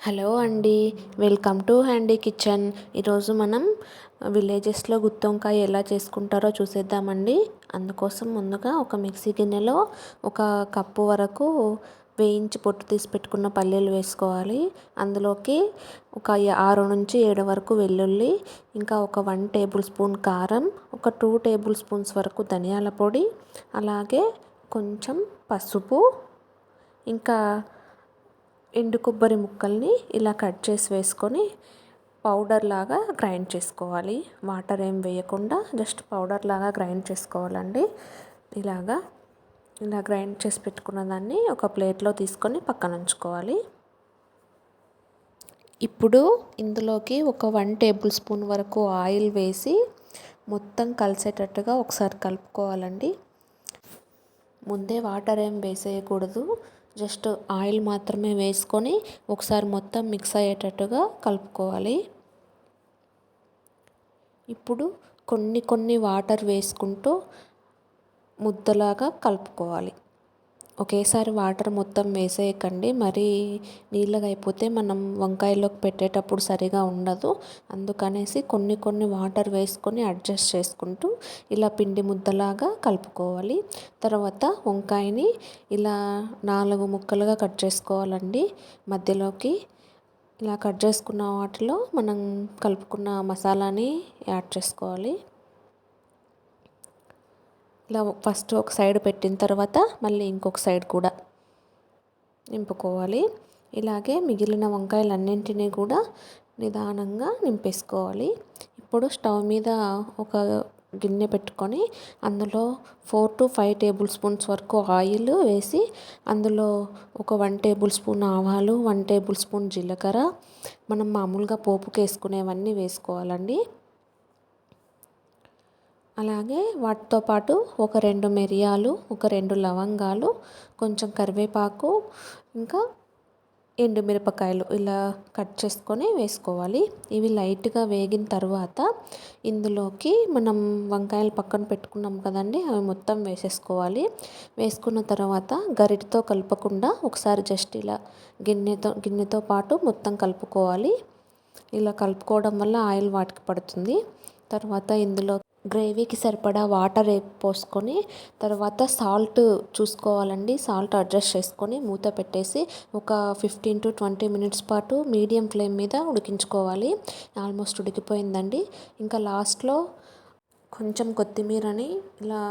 Hello అండి, welcome to handy kitchen. ఈరోజు మనం విలేజెస్లో గుత్తొంకాయ ఎలా చేసుకుంటారో చూసేద్దామండి. అందుకోసం ముందుగా ఒక మిక్సీ గిన్నెలో ఒక కప్పు వరకు వేయించి పొట్టు తీసి పెట్టుకున్న పల్లీలు వేసుకోవాలి. అందులోకి ఒక 6 నుంచి 7 వరకు వెల్లుల్లి, ఇంకా ఒక 1 టేబుల్ స్పూన్ కారం, ఒక 2 టేబుల్ స్పూన్స్ వరకు ధనియాల పొడి, అలాగే కొంచెం పసుపు, ఇంకా ఎండు కొబ్బరి ముక్కల్ని ఇలా కట్ చేసి వేసుకొని పౌడర్ లాగా గ్రైండ్ చేసుకోవాలి. వాటర్ ఏం వేయకుండా జస్ట్ పౌడర్ లాగా గ్రైండ్ చేసుకోవాలండి. ఇలా గ్రైండ్ చేసి పెట్టుకున్న దాన్ని ఒక ప్లేట్లో తీసుకొని పక్కన ఉంచుకోవాలి. ఇప్పుడు ఇందులోకి ఒక 1 టేబుల్ స్పూన్ వరకు ఆయిల్ వేసి మొత్తం కలిసేటట్టుగా ఒకసారి కలుపుకోవాలండి. ముందే వాటర్ ఏం వేసేయకూడదు, జస్ట్ ఆయిల్ మాత్రమే వేసుకొని ఒకసారి మొత్తం మిక్స్ అయ్యేటట్టుగా కలుపుకోవాలి. ఇప్పుడు కొన్ని వాటర్ వేసుకుంటూ ముద్దలాగా కలుపుకోవాలి. ఒకేసారి వాటర్ మొత్తం వేసేయకండి, మరీ నీళ్ళగా అయిపోతే మనం వంకాయలోకి పెట్టేటప్పుడు సరిగా ఉండదు. అందుకనేసి కొన్ని వాటర్ వేసుకొని అడ్జస్ట్ చేసుకుంటూ ఇలా పిండి ముద్దలాగా కలుపుకోవాలి. తర్వాత వంకాయని ఇలా 4 ముక్కలుగా కట్ చేసుకోవాలండి. మధ్యలోకి ఇలా కట్ చేసుకున్న వాటిలో మనం కలుపుకున్న మసాలాని యాడ్ చేసుకోవాలి. ఇలా ఫస్ట్ ఒక సైడ్ పెట్టిన తర్వాత మళ్ళీ ఇంకొక సైడ్ కూడా నింపుకోవాలి. ఇలాగే మిగిలిన వంకాయలన్నింటినీ కూడా నిదానంగా నింపేసుకోవాలి. ఇప్పుడు స్టవ్ మీద ఒక గిన్నె పెట్టుకొని అందులో 4 to 5 టేబుల్ స్పూన్స్ వరకు ఆయిల్ వేసి అందులో ఒక 1 టేబుల్ స్పూన్ ఆవాలు, 1 టేబుల్ స్పూన్ జీలకర్ర, మనం మామూలుగా పోపుకి వేసుకునేవన్నీ వేసుకోవాలండి. అలాగే వాటితో పాటు ఒక 2 మిరియాలు, ఒక 2 లవంగాలు, కొంచెం కరివేపాకు, ఇంకా ఎండుమిరపకాయలు ఇలా కట్ చేసుకొని వేసుకోవాలి. ఇవి లైట్గా వేగిన తర్వాత ఇందులోకి మనం వంకాయలు పక్కన పెట్టుకున్నాం కదండి, అవి మొత్తం వేసేసుకోవాలి. వేసుకున్న తర్వాత గరిటతో కలపకుండా ఒకసారి జస్ట్ ఇలా గిన్నెతో పాటు మొత్తం కలుపుకోవాలి. ఇలా కలుపుకోవడం వల్ల ఆయిల్ వాటికి పడుతుంది. తర్వాత ఇందులో గ్రేవీకి సరిపడా వాటర్ పోసుకొని తర్వాత సాల్ట్ చూసుకోవాలండి. సాల్ట్ అడ్జస్ట్ చేసుకొని మూత పెట్టేసి ఒక 15 to 20 మినిట్స్ పాటు మీడియం ఫ్లేమ్ మీద ఉడికించుకోవాలి. ఆల్మోస్ట్ ఉడికిపోయిందండి. ఇంకా లాస్ట్లో కొంచెం కొత్తిమీరని ఇలా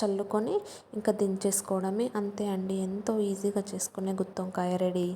చల్లుకొని ఇంకా దించేసుకోవడమే. అంతే అండి, ఎంతో ఈజీగా చేసుకునే గుత్తొంకాయ రెడీ.